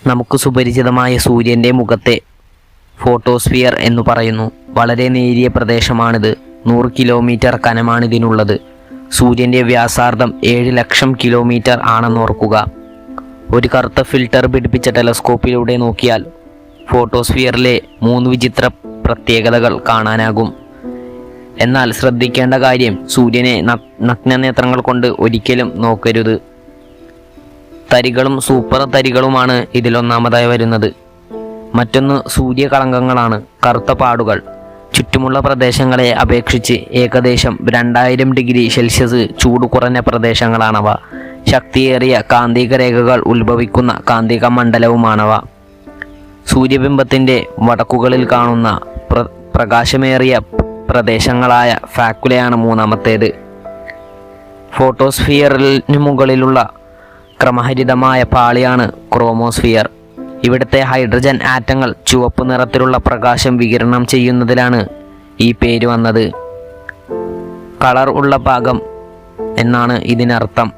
നമുക്ക് സുപരിചിതമായ സൂര്യൻ്റെ മുഖത്തെ ഫോട്ടോസ്ഫിയർ എന്നു പറയുന്നു. വളരെ നേരിയ പ്രദേശമാണിത്. 100 കിലോമീറ്റർ കനമാണിതിനുള്ളത്. സൂര്യൻ്റെ വ്യാസാർദ്ധം 7 ലക്ഷം കിലോമീറ്റർ ആണെന്നോർക്കുക. ഒരു കറുത്ത ഫിൽട്ടർ പിടിപ്പിച്ച ടെലസ്കോപ്പിലൂടെ നോക്കിയാൽ ഫോട്ടോസ്ഫിയറിലെ 3 വിചിത്ര പ്രത്യേകതകൾ കാണാനാകും. എന്നാൽ ശ്രദ്ധിക്കേണ്ട കാര്യം, സൂര്യനെ നഗ്നനേത്രങ്ങൾ കൊണ്ട് ഒരിക്കലും നോക്കരുത്. തരികളും സൂപ്പർ തരികളുമാണ് ഇതിലൊന്നാമതായി വരുന്നത്. മറ്റൊന്ന് സൂര്യകളങ്കങ്ങളാണ്, കറുത്ത പാടുകൾ. ചുറ്റുമുള്ള പ്രദേശങ്ങളെ അപേക്ഷിച്ച് ഏകദേശം 2000 ഡിഗ്രി സെൽഷ്യസ് ചൂട് കുറഞ്ഞ പ്രദേശങ്ങളാണവ. ശക്തിയേറിയ കാന്തിക രേഖകൾ ഉത്ഭവിക്കുന്ന കാന്തിക മണ്ഡലവുമാണവ. സൂര്യബിംബത്തിൻ്റെ വടക്കുകളിൽ കാണുന്ന പ്രകാശമേറിയ പ്രദേശങ്ങളായ ഫാക്കുലയാണ് മൂന്നാമത്തേത്. ഫോട്ടോസ്ഫിയറിന് മുകളിലുള്ള ക്രമഹരിതമായ പാളിയാണ് ക്രോമോസ്ഫിയർ. ഇവിടുത്തെ ഹൈഡ്രജൻ ആറ്റങ്ങൾ ചുവപ്പ് നിറത്തിലുള്ള പ്രകാശം വികിരണം ചെയ്യുന്നതിലാണ് ഈ പേര് വന്നത്. കളർ ഉള്ള ഭാഗം എന്നാണ് ഇതിനർത്ഥം.